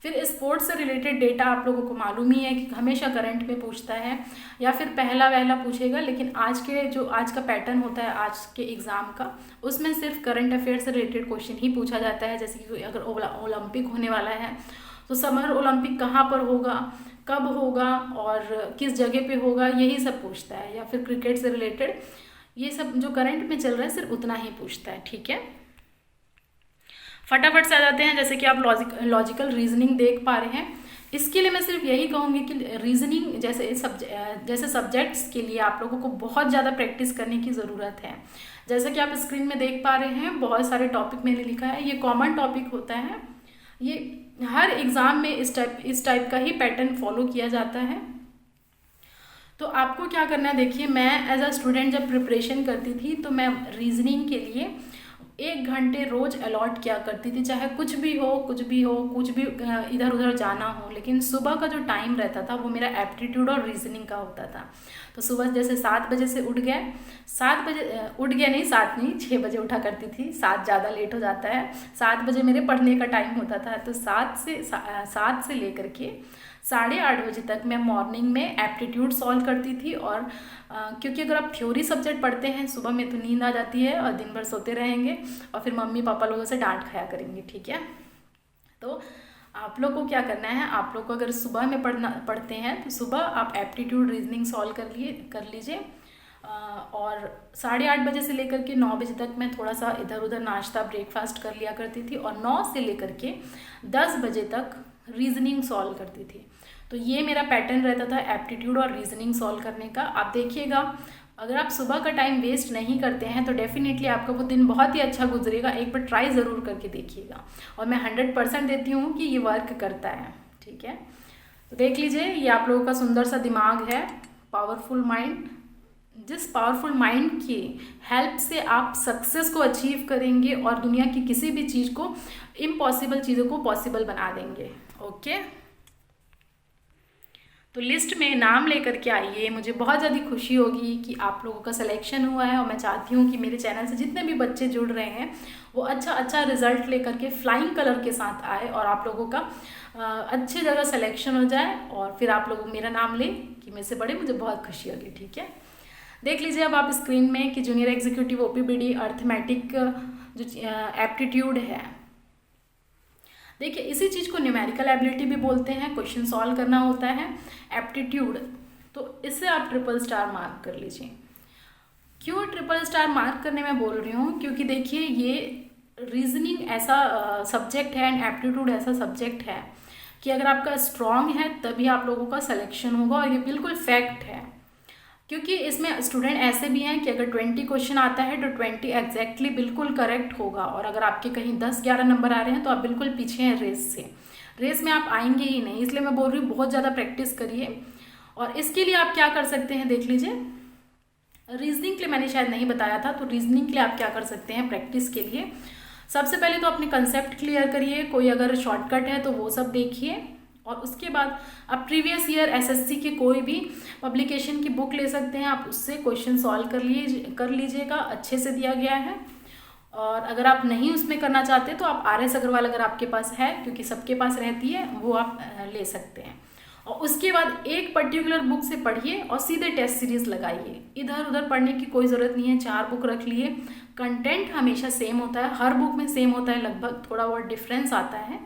फिर स्पोर्ट्स से रिलेटेड डेटा आप लोगों को मालूम ही है कि हमेशा करंट में पूछता है, या फिर पहला पूछेगा, लेकिन आज का पैटर्न होता है आज के एग्ज़ाम का, उसमें सिर्फ करंट अफेयर से रिलेटेड क्वेश्चन ही पूछा जाता है। जैसे कि अगर ओलंपिक होने वाला है तो समर ओलंपिक कहाँ पर होगा, कब होगा और किस जगह पे होगा, यही सब पूछता है। या फिर क्रिकेट से रिलेटेड ये सब जो करंट में चल रहा है सिर्फ उतना ही पूछता है, ठीक है। फटाफट से आ जाते हैं, जैसे कि आप लॉजिकल रीजनिंग देख पा रहे हैं। इसके लिए मैं सिर्फ यही कहूँगी कि रीजनिंग जैसे सब्जेक्ट्स के लिए आप लोगों को बहुत ज़्यादा प्रैक्टिस करने की ज़रूरत है। जैसा कि आप स्क्रीन में देख पा रहे हैं, बहुत सारे टॉपिक मैंने लिखा है, ये कॉमन टॉपिक होता है, ये हर एग्ज़ाम में इस टाइप का ही पैटर्न फॉलो किया जाता है। तो आपको क्या करना है, देखिए मैं एज अ स्टूडेंट जब प्रिपरेशन करती थी तो मैं रीजनिंग के लिए 1 घंटे रोज़ अलॉट किया करती थी, चाहे कुछ भी इधर उधर जाना हो, लेकिन सुबह का जो टाइम रहता था वो मेरा एप्टीट्यूड और रीजनिंग का होता था। तो सुबह जैसे 7 बजे से उठ गए, 7 नहीं 6 बजे उठा करती थी, 7 ज़्यादा लेट हो जाता है। 7 बजे मेरे पढ़ने का टाइम होता था, तो 7 से लेकर के 8:30 बजे तक मैं मॉर्निंग में एप्टीट्यूड सॉल्व करती थी। और क्योंकि अगर आप थ्योरी सब्जेक्ट पढ़ते हैं सुबह में तो नींद आ जाती है और दिन भर सोते रहेंगे और फिर मम्मी पापा लोगों से डांट खाया करेंगे, ठीक है। तो आप लोग को क्या करना है, आप लोग को अगर सुबह में पढ़ते हैं तो सुबह आप एप्टीट्यूड रीजनिंग सॉल्व कर लीजिए। और 8:30 बजे से लेकर के 9 बजे तक मैं थोड़ा सा इधर उधर नाश्ता ब्रेकफास्ट कर लिया करती थी, और 9 से लेकर के 10 बजे तक रीजनिंग सॉल्व करती थी। तो ये मेरा पैटर्न रहता था एप्टीट्यूड और रीजनिंग सॉल्व करने का। आप देखिएगा, अगर आप सुबह का टाइम वेस्ट नहीं करते हैं तो डेफिनेटली आपका वो दिन बहुत ही अच्छा गुजरेगा। एक बार ट्राई ज़रूर करके देखिएगा, और मैं 100% देती हूँ कि ये वर्क करता है, ठीक है। तो देख लीजिए, ये आप लोगों का सुंदर सा दिमाग है, पावरफुल माइंड। जिस पावरफुल माइंड की हेल्प से आप सक्सेस को अचीव करेंगे और दुनिया की किसी भी चीज़ को, इम्पॉसिबल चीज़ों को पॉसिबल बना देंगे, ओके। तो लिस्ट में नाम लेकर के आइए, मुझे बहुत ज़्यादा खुशी होगी कि आप लोगों का सिलेक्शन हुआ है। और मैं चाहती हूँ कि मेरे चैनल से जितने भी बच्चे जुड़ रहे हैं वो अच्छा रिजल्ट लेकर के फ्लाइंग कलर के साथ आए, और आप लोगों का अच्छी जगह सिलेक्शन हो जाए, और फिर आप लोग मेरा नाम लें कि मेरे से बड़े, मुझे बहुत खुशी होगी, ठीक है। देख लीजिए अब आप स्क्रीन में कि जूनियर एग्जीक्यूटिव ओपीबीडी अर्थमेटिक जो एप्टीट्यूड है, देखिए इसी चीज़ को न्यूमेरिकल एबिलिटी भी बोलते हैं, क्वेश्चन सॉल्व करना होता है एप्टीट्यूड। तो इससे आप 3 मार्क कर लीजिए। क्यों 3 मार्क करने में बोल रही हूँ, क्योंकि देखिए ये रीजनिंग ऐसा सब्जेक्ट है एंड एप्टीट्यूड ऐसा सब्जेक्ट है कि अगर आपका स्ट्रॉन्ग है तभी आप लोगों का सिलेक्शन होगा, और ये बिल्कुल फैक्ट है। क्योंकि इसमें स्टूडेंट ऐसे भी हैं कि अगर 20 क्वेश्चन आता है तो 20 एग्जैक्टली बिल्कुल करेक्ट होगा, और अगर आपके कहीं 10-11 नंबर आ रहे हैं तो आप बिल्कुल पीछे हैं रेस से, रेस में आप आएंगे ही नहीं। इसलिए मैं बोल रही हूँ बहुत ज़्यादा प्रैक्टिस करिए। और इसके लिए आप क्या कर सकते हैं देख लीजिए, रीजनिंग के लिए मैंने शायद नहीं बताया था, तो रीजनिंग के लिए आप क्या कर सकते हैं प्रैक्टिस के लिए, सबसे पहले तो अपने कंसेप्ट क्लियर करिए, कोई अगर शॉर्टकट है तो वो सब देखिए, और उसके बाद आप प्रीवियस ईयर एसएससी के कोई भी पब्लिकेशन की बुक ले सकते हैं, आप उससे क्वेश्चन सॉल्व कर लीजिएगा, अच्छे से दिया गया है। और अगर आप नहीं उसमें करना चाहते तो आप आर एस अग्रवाल अगर आपके पास है, क्योंकि सबके पास रहती है, वो आप ले सकते हैं। और उसके बाद एक पर्टिकुलर बुक से पढ़िए और सीधे टेस्ट सीरीज लगाइए, इधर उधर पढ़ने की कोई ज़रूरत नहीं है। 4 बुक रख लिए, कंटेंट हमेशा सेम होता है, हर बुक में सेम होता है, लगभग थोड़ा बहुत डिफरेंस आता है,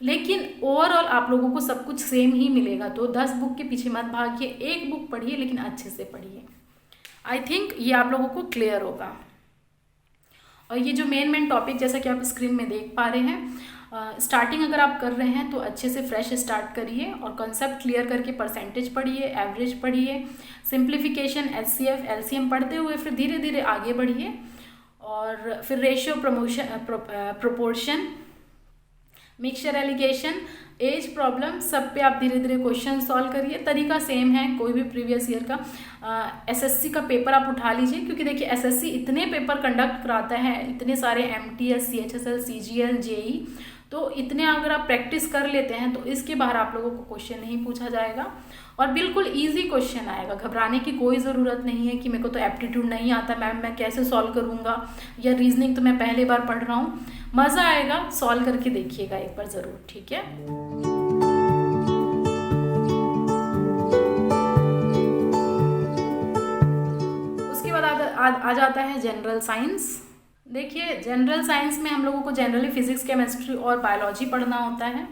लेकिन ओवरऑल आप लोगों को सब कुछ सेम ही मिलेगा। तो 10 बुक के पीछे मत भागिए, एक बुक पढ़िए लेकिन अच्छे से पढ़िए। आई थिंक ये आप लोगों को क्लियर होगा। और ये जो मेन टॉपिक जैसा कि आप स्क्रीन में देख पा रहे हैं, स्टार्टिंग अगर आप कर रहे हैं तो अच्छे से फ्रेश स्टार्ट करिए और कंसेप्ट क्लियर करके परसेंटेज पढ़िए, एवरेज पढ़िए, सिंप्लीफिकेशन, एचसीएफ, एलसीएम पढ़ते हुए फिर धीरे धीरे आगे बढ़िए, और फिर ratio, proportion, mixture alligation, age problem, सब पे आप धीरे धीरे क्वेश्चन सॉल्व करिए। तरीका सेम है, कोई भी प्रीवियस ईयर का एसएससी का पेपर आप उठा लीजिए, क्योंकि देखिए एसएससी इतने पेपर कंडक्ट कराता है, इतने सारे एमटीएस, सीएचएसएल, सीजीएल, जेई, तो इतने अगर आप प्रैक्टिस कर लेते हैं तो इसके बाहर आप लोगों को क्वेश्चन नहीं पूछा जाएगा, और बिल्कुल इजी क्वेश्चन आएगा। घबराने की कोई ज़रूरत नहीं है कि मेरे को तो एप्टीट्यूड नहीं आता मैम, मैं कैसे सॉल्व करूँगा, या रीजनिंग तो मैं पहली बार पढ़ रहा हूँ। मज़ा आएगा, सॉल्व करके देखिएगा एक बार ज़रूर, ठीक है। उसके बाद आ जाता है जनरल साइंस। देखिए जनरल साइंस में हम लोगों को जनरली फिजिक्स, केमिस्ट्री और बायोलॉजी पढ़ना होता है।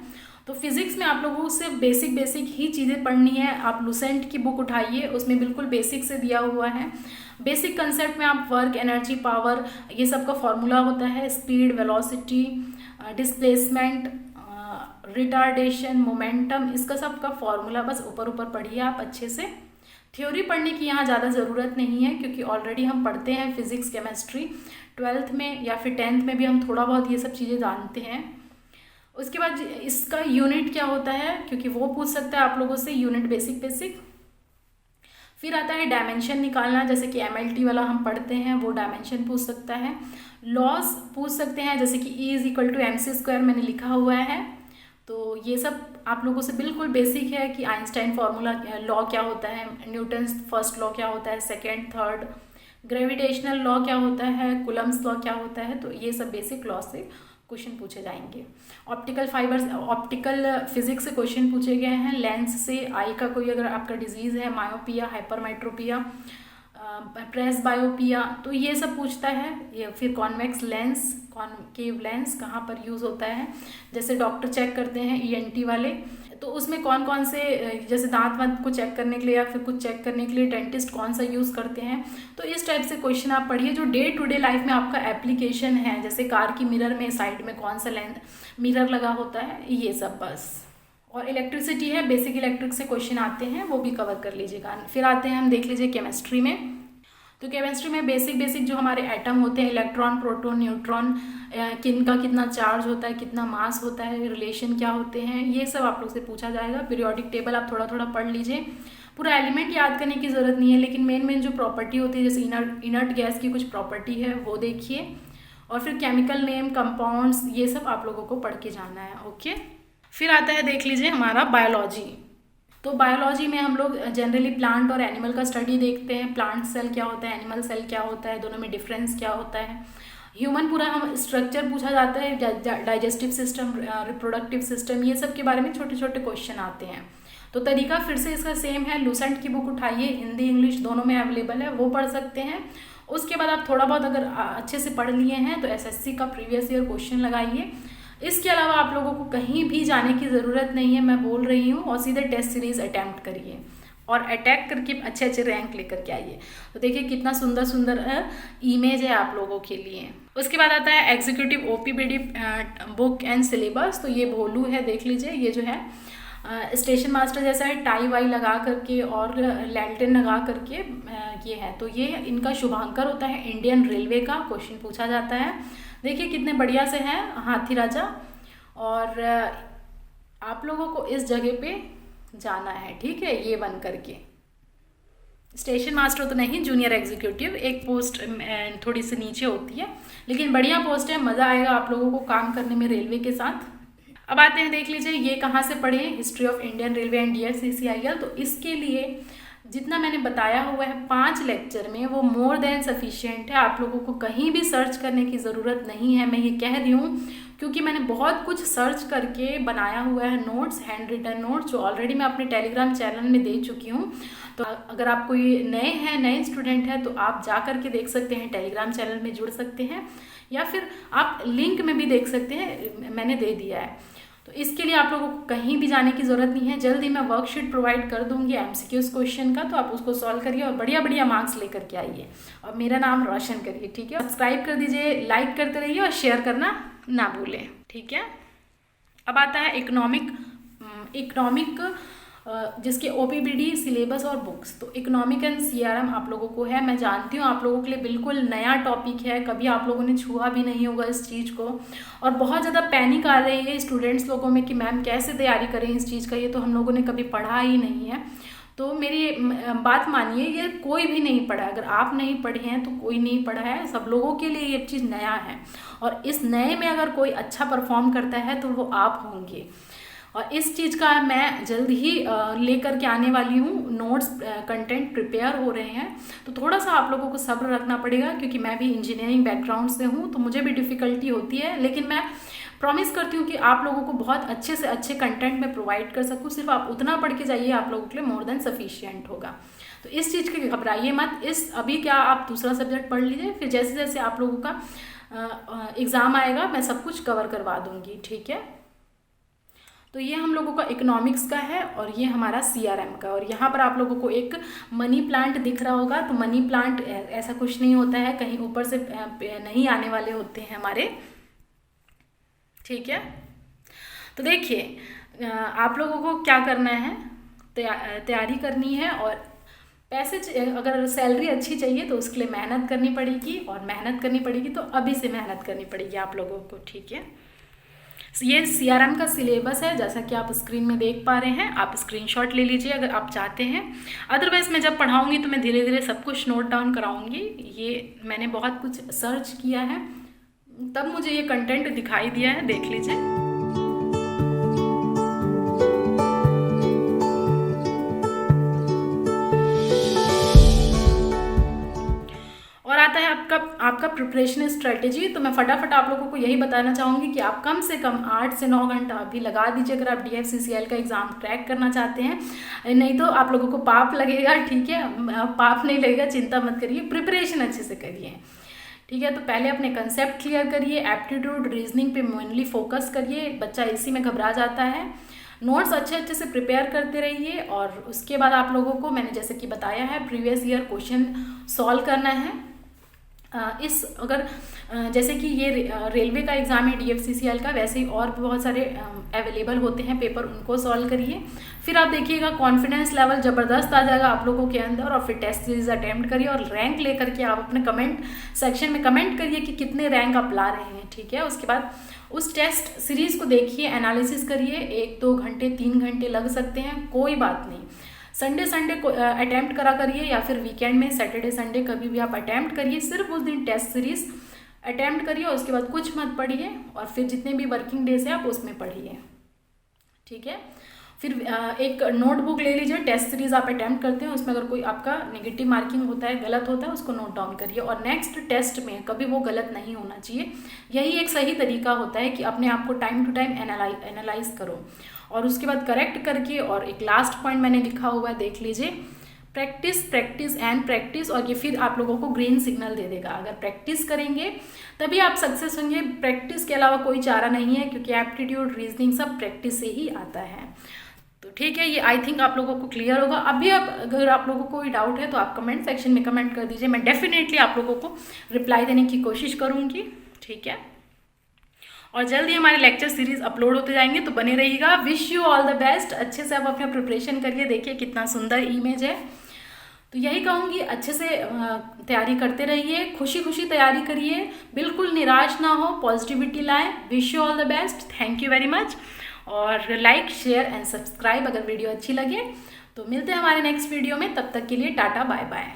तो फिजिक्स में आप लोगों को सिर्फ बेसिक ही चीज़ें पढ़नी है। आप लुसेंट की बुक उठाइए, उसमें बिल्कुल बेसिक से दिया हुआ है। बेसिक कंसेप्ट में आप वर्क, एनर्जी, पावर, ये सब का फॉर्मूला होता है, speed, velocity, displacement, retardation, momentum, इसका सब का फॉर्मूला बस ऊपर पढ़िए आप अच्छे से। थ्योरी पढ़ने की यहाँ ज़्यादा ज़रूरत नहीं है, क्योंकि ऑलरेडी हम पढ़ते हैं फिजिक्स, केमिस्ट्री 12th में या फिर 10th में भी हम थोड़ा बहुत ये सब चीज़ें जानते हैं। उसके बाद इसका यूनिट क्या होता है, क्योंकि वो पूछ सकता है आप लोगों से, यूनिट बेसिक। फिर आता है डायमेंशन निकालना, जैसे कि एमएलटी वाला हम पढ़ते हैं, वो डायमेंशन पूछ सकता है। लॉस पूछ सकते हैं, जैसे कि E = mc² मैंने लिखा हुआ है, तो ये सब आप लोगों से बिल्कुल बेसिक है कि आइंस्टाइन फार्मूला लॉ क्या होता है, न्यूटन्स फर्स्ट लॉ क्या होता है, सेकेंड, थर्ड, ग्रेविटेशनल लॉ क्या होता है, कुलम्स लॉ क्या होता है, तो ये सब बेसिक लॉ से क्वेश्चन पूछे जाएंगे। ऑप्टिकल फिजिक्स से क्वेश्चन पूछे गए हैं। लेंस से आई का कोई अगर आपका डिजीज़ है, मायोपिया, हाइपरमेट्रोपिया, प्रेस बायोपिया, तो ये सब पूछता है। ये फिर कॉन्वेक्स लेंस, कॉनकेव लेंस कहाँ पर यूज़ होता है, जैसे डॉक्टर चेक करते हैं ENT वाले, तो उसमें कौन से, जैसे दांत को चेक करने के लिए या फिर कुछ चेक करने के लिए डेंटिस्ट कौन सा यूज़ करते हैं। तो इस टाइप से क्वेश्चन आप पढ़िए जो डे टू डे लाइफ में आपका एप्लीकेशन है, जैसे कार की मिरर में साइड में कौन सा मिरर लगा होता है, ये सब बस। और इलेक्ट्रिसिटी है, बेसिक इलेक्ट्रिक से क्वेश्चन आते हैं, वो भी कवर कर लीजिएगा। फिर आते हैं हम देख लीजिए केमिस्ट्री में। तो केमिस्ट्री में बेसिक जो हमारे एटम होते हैं, इलेक्ट्रॉन, प्रोटॉन, न्यूट्रॉन, किनका कितना चार्ज होता है, कितना मास होता है, रिलेशन क्या होते हैं, ये सब आप लोग से पूछा जाएगा। पीरियोडिक टेबल आप थोड़ा पढ़ लीजिए, पूरा एलिमेंट याद करने की ज़रूरत नहीं है, लेकिन मेन जो प्रॉपर्टी होती है, जैसे इनर्ट गैस की कुछ प्रॉपर्टी है वो देखिए, और फिर केमिकल नेम, कंपाउंड्स, ये सब आप लोगों को पढ़ के जाना है, ओके। फिर आता है देख लीजिए हमारा बायोलॉजी। तो बायोलॉजी में हम लोग जनरली प्लांट और एनिमल का स्टडी देखते हैं। प्लांट सेल क्या होता है, एनिमल सेल क्या होता है, दोनों में डिफरेंस क्या होता है। ह्यूमन पूरा हम स्ट्रक्चर पूछा जाता है, डाइजेस्टिव सिस्टम, रिप्रोडक्टिव सिस्टम, ये सब के बारे में छोटे क्वेश्चन आते हैं। तो तरीका फिर से इसका सेम है, लुसेंट की बुक उठाइए, हिंदी इंग्लिश दोनों में अवेलेबल है, वो पढ़ सकते हैं। उसके बाद आप थोड़ा बहुत अगर अच्छे से पढ़ लिए हैं तो SSC का प्रीवियस ईयर क्वेश्चन लगाइए। इसके अलावा आप लोगों को कहीं भी जाने की ज़रूरत नहीं है, मैं बोल रही हूँ, और सीधे टेस्ट सीरीज़ अटैम्प्ट करिए, और अटैक करके अच्छे अच्छे रैंक लेकर के आइए। तो देखिए कितना सुंदर सुंदर इमेज है आप लोगों के लिए। उसके बाद आता है एग्जीक्यूटिव ओपीबीडी बुक एंड सिलेबस। तो ये भोलू है, देख लीजिए, ये जो है स्टेशन मास्टर जैसा है, टाई वाई लगा करके और लैल्टेन लगा करके ये है। तो ये इनका शुभांकर होता है इंडियन रेलवे का, क्वेश्चन पूछा जाता है। देखिए कितने बढ़िया से हैं हाथी राजा। और आप लोगों को इस जगह पे जाना है, ठीक है, ये बन करके। स्टेशन मास्टर तो नहीं, जूनियर एग्जीक्यूटिव, एक पोस्ट थोड़ी सी नीचे होती है, लेकिन बढ़िया पोस्ट है, मज़ा आएगा आप लोगों को काम करने में रेलवे के साथ। अब आते हैं, देख लीजिए ये कहाँ से पढ़े, history of Indian railway and DFCCIL। तो इसके लिए जितना मैंने बताया हुआ है 5 लेक्चर में, वो मोर देन सफिशिएंट है। आप लोगों को कहीं भी सर्च करने की ज़रूरत नहीं है। मैं ये कह रही हूँ क्योंकि मैंने बहुत कुछ सर्च करके बनाया हुआ है नोट्स, हैंड रिटन नोट्स, जो ऑलरेडी मैं अपने टेलीग्राम चैनल में दे चुकी हूँ। तो अगर आप कोई नए स्टूडेंट हैं तो आप जा करके देख सकते हैं, टेलीग्राम चैनल में जुड़ सकते हैं, या फिर आप लिंक में भी देख सकते हैं, मैंने दे दिया है। तो इसके लिए आप लोगों को कहीं भी जाने की ज़रूरत नहीं है। जल्दी मैं वर्कशीट प्रोवाइड कर दूंगी MCQs क्वेश्चन का, तो आप उसको सॉल्व करिए और बढ़िया बढ़िया मार्क्स लेकर के आइए और मेरा नाम रोशन करिए, ठीक है। सब्सक्राइब कर दीजिए, लाइक करते रहिए और शेयर करना ना भूलें, ठीक है। अब आता है इकोनॉमिक जिसके OPBD सिलेबस और बुक्स। तो इकोनॉमिक एंड CRM आप लोगों को है, मैं जानती हूँ आप लोगों के लिए बिल्कुल नया टॉपिक है, कभी आप लोगों ने छुआ भी नहीं होगा इस चीज़ को, और बहुत ज़्यादा पैनिक आ रही है स्टूडेंट्स लोगों में कि मैम कैसे तैयारी करें इस चीज़ का, ये तो हम लोगों ने कभी पढ़ा ही नहीं है। तो मेरी बात मानिए, ये कोई भी नहीं पढ़ा। अगर आप नहीं पढ़े हैं तो कोई नहीं पढ़ा है, सब लोगों के लिए ये चीज़ नया है। और इस नए में अगर कोई अच्छा परफॉर्म करता है तो वो आप होंगे। और इस चीज़ का मैं जल्द ही लेकर के आने वाली हूँ, नोट्स कंटेंट प्रिपेयर हो रहे हैं। तो थोड़ा सा आप लोगों को सब्र रखना पड़ेगा, क्योंकि मैं भी इंजीनियरिंग बैकग्राउंड से हूँ, तो मुझे भी डिफ़िकल्टी होती है, लेकिन मैं प्रॉमिस करती हूँ कि आप लोगों को बहुत अच्छे से अच्छे कंटेंट में प्रोवाइड कर सकूँ। सिर्फ आप उतना पढ़ के जाइए, आप लोगों के लिए मोर देन सफिशिएंट होगा। तो इस चीज़ के घबराइए मत। अभी क्या, आप दूसरा सब्जेक्ट पढ़ लीजिए, फिर जैसे जैसे आप लोगों का एग्ज़ाम आएगा मैं सब कुछ कवर करवा दूँगी, ठीक है। तो ये हम लोगों का इकोनॉमिक्स का है और ये हमारा CRM का। और यहाँ पर आप लोगों को एक मनी प्लांट दिख रहा होगा। तो मनी प्लांट ऐसा कुछ नहीं होता है, कहीं ऊपर से नहीं आने वाले होते हैं हमारे, ठीक है। तो देखिए आप लोगों को क्या करना है, तैयारी करनी है। और पैसे, अगर सैलरी अच्छी चाहिए तो उसके लिए मेहनत करनी पड़ेगी, और मेहनत करनी पड़ेगी तो अभी से मेहनत करनी पड़ेगी आप लोगों को, ठीक है। ये CRM का सिलेबस है, जैसा कि आप स्क्रीन में देख पा रहे हैं। आप स्क्रीनशॉट ले लीजिए अगर आप चाहते हैं। अदरवाइज़ मैं जब पढ़ाऊँगी तो मैं धीरे धीरे सब कुछ नोट डाउन कराऊँगी। ये मैंने बहुत कुछ सर्च किया है, तब मुझे ये कंटेंट दिखाई दिया है, देख लीजिए। और आता है आपका प्रिपरेशन स्ट्रेटेजी। तो मैं फटाफट आप लोगों को यही बताना चाहूँगी कि आप कम से कम 8 से 9 घंटा अभी लगा दीजिए अगर आप DFCCIL का एग्ज़ाम क्रैक करना चाहते हैं। नहीं तो आप लोगों को पाप लगेगा, ठीक है। पाप नहीं लगेगा, चिंता मत करिए, प्रिपरेशन अच्छे से करिए, ठीक है। तो पहले अपने कंसेप्ट क्लियर करिए, एप्टीट्यूड रीजनिंग पे मेनली फोकस करिए, बच्चा इसी में घबरा जाता है। नोट्स अच्छे से प्रिपेयर करते रहिए। और उसके बाद आप लोगों को मैंने जैसे कि बताया है, प्रीवियस ईयर क्वेश्चन सॉल्व करना है। अगर जैसे कि ये रेलवे का एग्ज़ाम है DFCCIL का, वैसे ही और भी बहुत सारे अवेलेबल होते हैं पेपर, उनको सॉल्व करिए। फिर आप देखिएगा कॉन्फिडेंस लेवल ज़बरदस्त आ जाएगा आप लोगों के अंदर। और फिर टेस्ट सीरीज अटैम्प्ट करिए और रैंक लेकर के आप अपने कमेंट सेक्शन में कमेंट करिए कि कितने रैंक आप ला रहे हैं, ठीक है। उसके बाद उस टेस्ट सीरीज़ को देखिए, एनालिसिस करिए। 1-2 घंटे 3 घंटे लग सकते हैं, कोई बात नहीं। संडे को अटैम्प्ट करा करिए, या फिर वीकेंड में सैटरडे संडे कभी भी आप अटैम्प्ट करिए। सिर्फ उस दिन टेस्ट सीरीज अटैम्प्ट करिए, उसके बाद कुछ मत पढ़िए। और फिर जितने भी वर्किंग डेज है आप उसमें पढ़िए, ठीक है। फिर एक नोटबुक ले लीजिए, टेस्ट सीरीज आप अटैम्प्ट करते हैं, उसमें अगर कोई आपका नेगेटिव मार्किंग होता है, गलत होता है, उसको नोट डाउन करिए। और नेक्स्ट टेस्ट में कभी वो गलत नहीं होना चाहिए। यही एक सही तरीका होता है कि अपने आप को टाइम टू टाइम एनालाइज करो। और उसके बाद करेक्ट करके, और एक लास्ट पॉइंट मैंने लिखा हुआ है, देख लीजिए, प्रैक्टिस प्रैक्टिस एंड प्रैक्टिस। और ये फिर आप लोगों को ग्रीन सिग्नल दे देगा। अगर प्रैक्टिस करेंगे तभी आप सक्सेस होंगे, प्रैक्टिस के अलावा कोई चारा नहीं है, क्योंकि एप्टीट्यूड रीजनिंग सब प्रैक्टिस से ही आता है। तो ठीक है, ये आई थिंक आप लोगों को क्लियर होगा। अभी अब अगर आप लोगों को कोई डाउट है तो आप कमेंट सेक्शन में कमेंट कर दीजिए, मैं डेफिनेटली आप लोगों को रिप्लाई देने की कोशिश करूँगी। ठीक है, और जल्दी हमारे लेक्चर सीरीज अपलोड होते जाएंगे, तो बने रहिएगा। Wish you all the best. अच्छे से आप अपना प्रिपरेशन करिए, देखिए कितना सुंदर इमेज है। तो यही कहूँगी, अच्छे से तैयारी करते रहिए, खुशी खुशी तैयारी करिए, बिल्कुल निराश ना हो, पॉजिटिविटी लाएं। Wish you all the best, thank you very much. और लाइक, शेयर एंड सब्सक्राइब अगर वीडियो अच्छी लगे। तो मिलते हैं हमारे नेक्स्ट वीडियो में, तब तक के लिए टाटा बाय बाय।